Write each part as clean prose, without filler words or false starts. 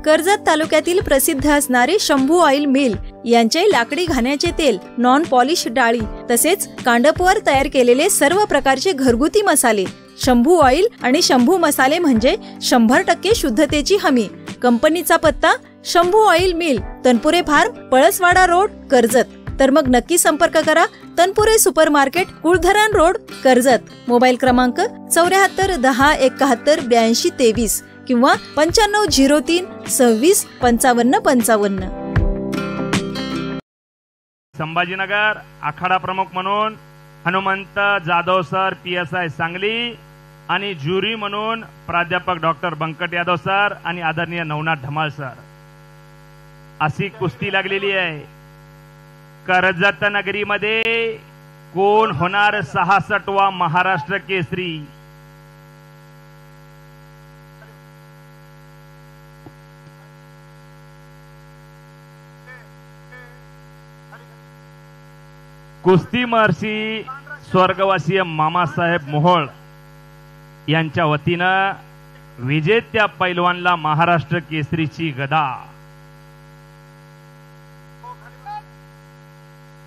कर्जत तालुक्यातील प्रसिद्ध असणारे शंभू ऑइल मिल यांचे लाकडी घाण्याचे तेल, नॉन पॉलिश डाळी तसेच कांडपवर तयार केलेले सर्व प्रकारचे घरगुती मसाले. शंभू ऑइल आणि शंभू मसाले म्हणजे 100% शुद्धतेची हमी. कंपनीचा पत्ता Shambhu oil mill, Tanpure farm, Palaswada road, Karjat. तर मग नक्की संपर्क करा. Tanpure super market, Kuldharan road, Karjat. Mobile क्रमांक 74 10 71 82 23 किंवा 95 03 26 55 55. संभाजीनगर आखाडा प्रमुख म्हणून हनुमंत जाधव सर, PSI सांगली, आणि ज्युरी म्हणून प्राध्यापक डॉक्टर बंकट यादव सर आणि आदरणीय नवनाथ धमाल सर. अशी कुस्ती लागलेली आहे. कर्जत नगरीमध्ये कोण होणार 66वा महाराष्ट्र केसरी? कुस्ती महर्षी स्वर्गवासीय मामासाहेब मोहोळ यांच्या वतीनं विजेत्या पैलवानला महाराष्ट्र केसरीची गदा.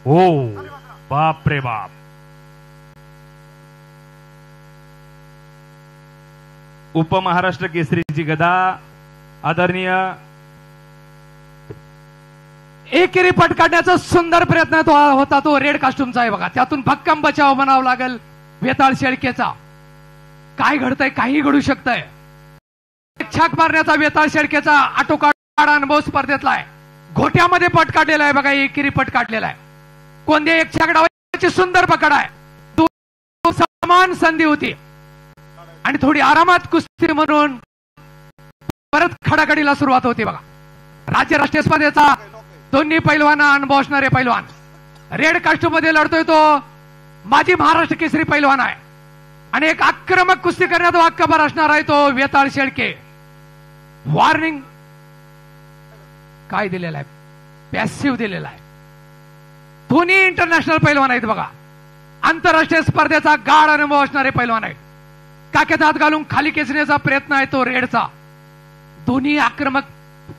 हो, बाप रे बाप. उपमहाराष्ट्र केसरीची गदा आदरणीय एकेरी पट काढण्याचा सुंदर प्रयत्न होता तो रेड कास्ट्यूमचा आहे बघा. त्यातून भक्कम बचाव म्हणावा लागेल वेताळ शेळकेचा. काय घडतंय, काही घडू शकतंय. छाक मारण्याचा वेताळ शेळकेचा आटोकाट अनुभव स्पर्धेतला आहे. घोट्यामध्ये पट काढलेला आहे बघा, एकेरी पट काढलेला आहे. कोणत्या एक छाक डावाची सुंदर पकड आहे. समान संधी होती आणि थोडी आरामात कुस्ती म्हणून परत खडाखडीला सुरुवात होती बघा. राज्य राष्ट्रीय स्पर्धेचा दोन्ही पैलवाना अनुभव असणारे पैलवान. रेड कास्ट्यूम मध्ये लढतोय तो माजी महाराष्ट्र केसरी पैलवान आहे आणि एक आक्रमक कुस्ती करण्यात वाक्यभर असणार आहे तो वेताळ शेळके. वॉर्निंग काय दिलेला आहे? पॅसिव्ह दिलेला आहे. दोन्ही इंटरनॅशनल पैलवान आहेत बघा. आंतरराष्ट्रीय स्पर्धेचा गाढ अनुभव असणारे पैलवान आहेत. काक्यात हात घालून खाली खेचण्याचा प्रयत्न आहे तो रेडचा. दोन्ही आक्रमक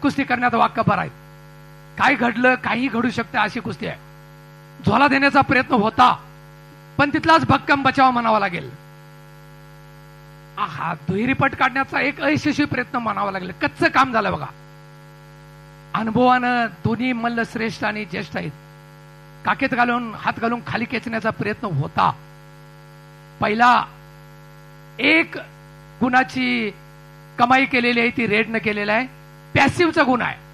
कुस्ती करण्यात वाक्यभर आहेत. काय घडलं, काही घडू शकते अशी कुस्ती आहे. झोला देण्याचा प्रयत्न होता पण तिथलाच भक्कम बचाव म्हणावा लागेल. हा दुहेरी पट काढण्याचा एक अयशस्वी प्रयत्न म्हणावा लागेल. कच्चं काम झालं बघा. अनुभवानं दोन्ही मल्ल श्रेष्ठ आणि ज्येष्ठ आहेत. काकेत घालून हात घालून खाली खेचण्याचा प्रयत्न होता. पहिला एक गुणाची कमाई केलेली आहे ती रेडनं केलेला आहे. पॅसिव्हचा गुण आहे.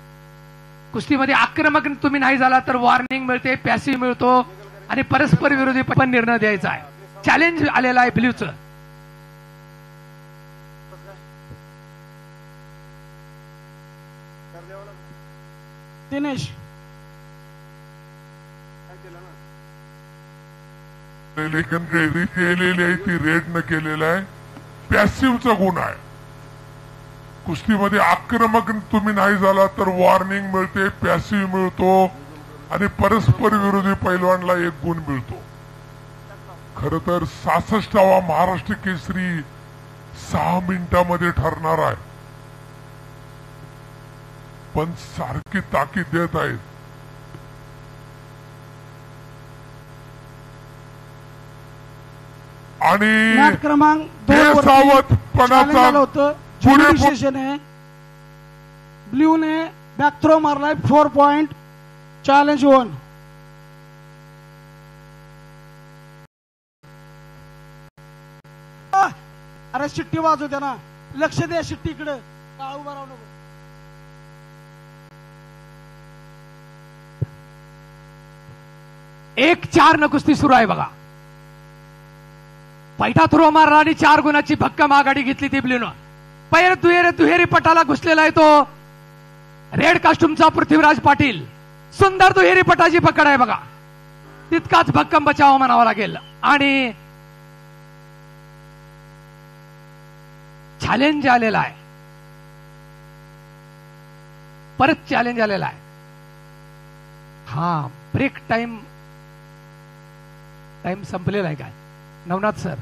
कुस्तीमध्ये आक्रमक तुम्ही नाही झाला तर वॉर्निंग मिळते, पॅसिव्ह मिळतो आणि परस्पर विरोधी पण निर्णय द्यायचा आहे. चॅलेंज आलेला आहे ब्ल्यूचं. दिनेश लेखन केलेली आहे ती रेडनं केलेला आहे. पॅसिव्हचा गुण आहे. कुस्तीमध्ये आक्रमक तुम्ही नाही झाला तर वॉर्निंग मिळते, पॅसिव्ह मिळतो आणि परस्पर विरोधी पैलवानला एक गुण मिळतो. खर तर 66वा महाराष्ट्र केसरी 6 मिनिटांमध्ये ठरणार आहे पण सारखी ताकीद देत आहेत. आणि क्रमांक 2 सावधपणाचा सेशन आहे. ब्ल्यू ने बॅक थ्रो मारलाय 4 पॉइंट. चॅलेंज 1. अरे शिट्टी वाजू द्या ना, लक्ष द्या शिट्टीकडे. काळ उभा राहू नको. एक 4 न कुस्ती सुरू आहे बघा. पैठा थ्रो मारला आणि 4 गुणाची भक्कम आघाडी घेतली ती ब्ल्यूनं. पहिल्या दुहेरी पटाला घुसलेला आहे तो रेड कास्ट्यूमचा पृथ्वीराज पाटील. सुंदर दुहेरी पटाची पकड आहे बघा. तितकाच भक्कम बचाव म्हणावा लागेल. आणि चॅलेंज आलेला आहे, परत चॅलेंज आलेला आहे. हा ब्रेक टाइम संपलेला आहे काय नवनाथ सर?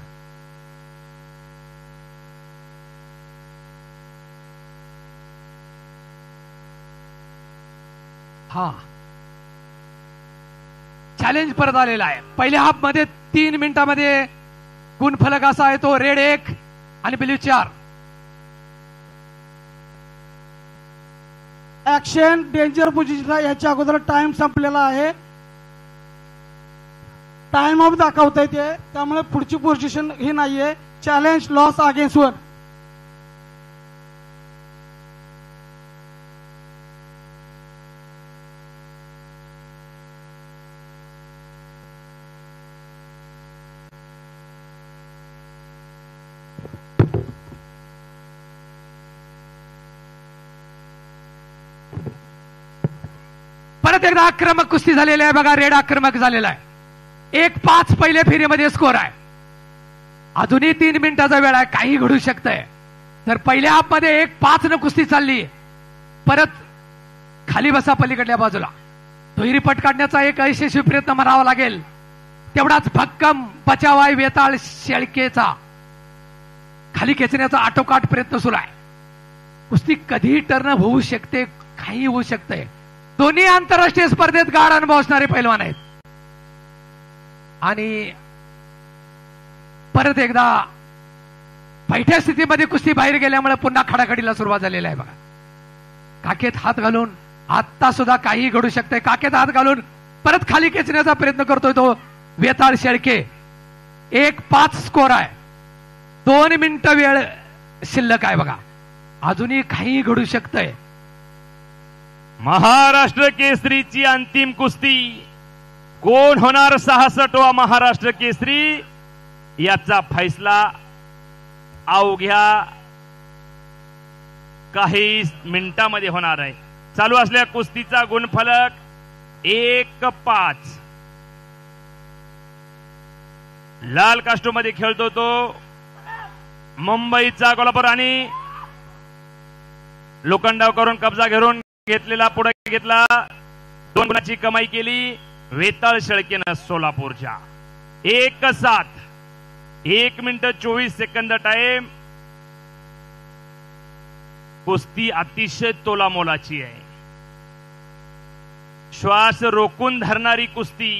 हा चॅलेंज परत आलेला आहे. पहिल्या हाफ मध्ये 3 मिनिटांमध्ये गुणफलक असा आहे तो रेड 1 आणि ब्ल्यू 4. Action danger position. याच्या अगोदर टाइम संपलेला आहे. टाइम ऑफ दाखवता येते त्यामुळे पुढची पोझिशन ही नाहीये. Challenge loss against one. परत एकदा आक्रमक कुस्ती झालेली आहे बघा. रेड आक्रमक झालेला आहे. 1-5 पहिल्या फेरीमध्ये स्कोर आहे. अजूनही 3 मिनिटाचा वेळ आहे. काही घडू शकतंय. तर पहिल्या हाफ मध्ये 1-5 न कुस्ती चालली. परत खाली बसा पलीकडल्या बाजूला. दुहेरी पट काढण्याचा एक यशस्वी प्रयत्न म्हणावा लागेल. तेवढाच भक्कम बचाव आहे वेताळ शेळकेचा. खाली खेचण्याचा आटोकाट प्रयत्न सुरू आहे. कुस्ती कधीही टर्न होऊ शकते. काही होऊ शकते. दोन्ही आंतरराष्ट्रीय स्पर्धेत गाढ अनुभव असणारे पैलवान आहेत. आणि परत एकदा बैठ्या स्थितीमध्ये कुस्ती बाहेर गेल्यामुळे पुन्हा खडाखडीला सुरुवात झालेली आहे बघा. काखेत हात घालून आता सुद्धा काही घडू शकते. काखेत हात घालून परत खाली खेचण्याचा प्रयत्न करतोय तो वेताळ शेळके. 1-5 स्कोर आहे. 2 मिनिटं वेळ शिल्लक आहे बघा. अजूनही काही घडू शकतंय. महाराष्ट्र केसरीची अंतिम कुस्ती. कोण होणार 66वा महाराष्ट्र केसरी याचा फैसला अवघ्या काही मिनिटांमध्ये होणार आहे. चालू असलेल्या कुस्तीचा गुणफलक 1-5. लाल कास्टूम मध्ये खेळतो तो मुंबईचा कोल्हापूर आणि लोखंडाव करून कब्जा घेऊन घेतलेला पुढे घेतला. 2 गुणाची कमाई केली वेताळ शेळकेनं सोलापूरच्या. 1-7. 1 मिनिट 24 सेकंद टाइम. कुस्ती अतिशय तोलामोलाची आहे. श्वास रोखून धरणारी कुस्ती.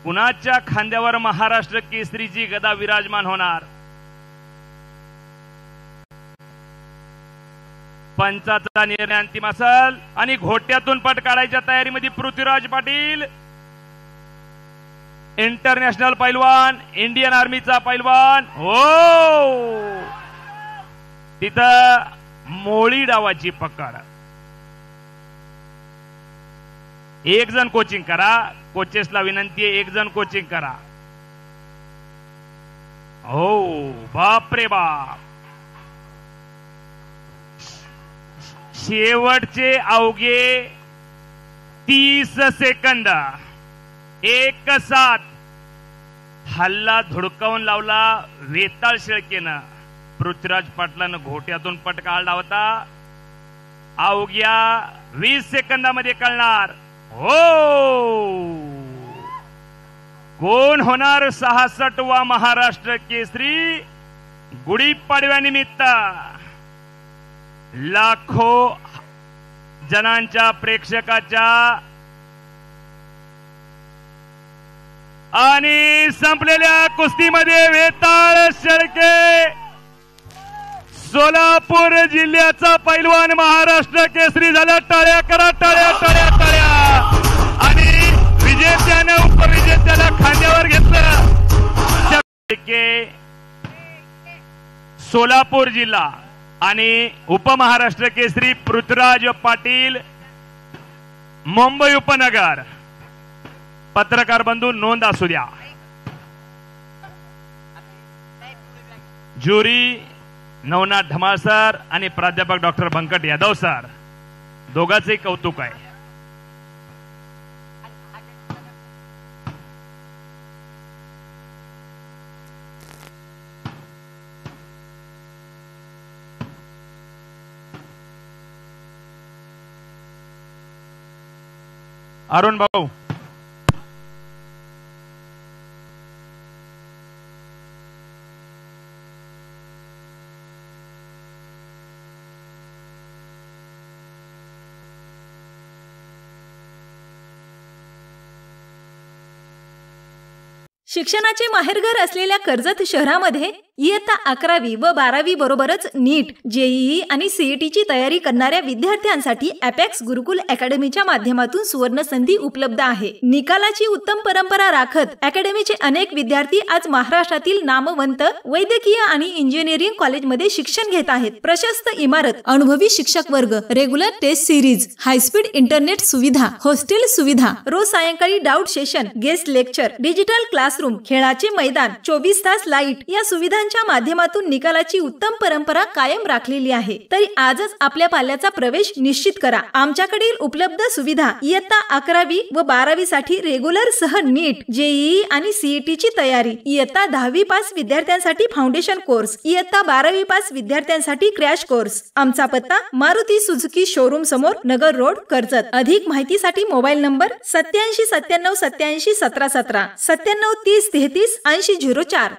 कुणाच्या खांद्यावर महाराष्ट्र केसरीची गदा विराजमान होणार. पंचाचा निर्णय अंतिम असेल आणि घोट्यातून पट काढायच्या तयारीमध्ये पृथ्वीराज पाटील, इंटरनॅशनल पैलवान, इंडियन आर्मीचा पैलवान. हो तिथं मोळी डावाची पकड. 1 जण कोचिंग करा. कोचेसला विनंती आहे 1 जण कोचिंग करा. हो बाप रे बाप. शेवटचे अवघे 30 सेकंद. 1-7. हल्ला धुडकावून लावला वेताळ शेळकेनं. पृथ्वीराज पाटलानं घोट्यातून पट काढला होता. अवघ्या 20 सेकंदामध्ये कळणार. हो कोण होणार 66वा महाराष्ट्र केसरी. गुढीपाडव्यानिमित्त लाखो जणांच्या प्रेक्षकाच्या आणि संपलेल्या कुस्तीमध्ये वेताळ शेळके सोलापूर जिल्ह्याचा पैलवान महाराष्ट्र केसरी झाला. टाळ्या करा. टाळ्या टाळ्या टाळ्या. आणि विजेत्यानं उपविजेत्याला खांद्यावर घेतलं. सोलापूर जिल्हा आणि उपमहाराष्ट्र केसरी पृथ्वीराज पाटील मुंबई उपनगर. पत्रकार बंधू नोंद असू द्या. ज्युरी नवनाथ धमाळ सर आणि प्राध्यापक डॉक्टर बंकट यादव सर दोघांचे कौतुक आहे. अरुण भाऊ शिक्षणाचे माहेरघर असलेल्या कर्जत शहरामध्ये इयत्ता 11वी व 12वी बरोबरच नीट, जेईई आणि सीईटीची तयारी करणाऱ्या विद्यार्थ्यांसाठी अपेक्स गुरुकुल अकॅडमीच्या माध्यमातून सुवर्ण संधी उपलब्ध आहे. निकालाची उत्तम परंपरा राखत अकॅडमीचे अनेक विद्यार्थी आज महाराष्ट्रातील नामवंत वैद्यकीय आणि इंजिनिअरिंग कॉलेजमध्ये शिक्षण घेत आहेत. प्रशस्त इमारत, अनुभवी शिक्षक वर्ग, regular test series, high speed internet सुविधा, हॉस्टेल सुविधा, रोज सायंकाळी doubt session, guest lecture, digital classroom, खेळाचे मैदान, 24 तास लाईट या सुविधांच्या माध्यमातून निकालाची उत्तम परंपरा कायम राखलेली आहे. तरी आजच आपल्या पाल्याचा प्रवेश निश्चित करा. आमच्याकडील उपलब्ध सुविधा: इयत्ता 11वी व 12वी साठी रेग्युलर सह नीट, जेईई आणि सीईटीची तयारी, इयत्ता 10वी पास विद्यार्थ्यांसाठी फाउंडेशन कोर्स, इयत्ता 12वी पास विद्यार्थ्यांसाठी क्रॅश कोर्स. आमचा पत्ता: मारुती सुझुकी शोरूम समोर, नगर रोड, कर्जत. अधिक माहितीसाठी मोबाईल नंबर 87 97 87 17 17, 97 30 33 80 04.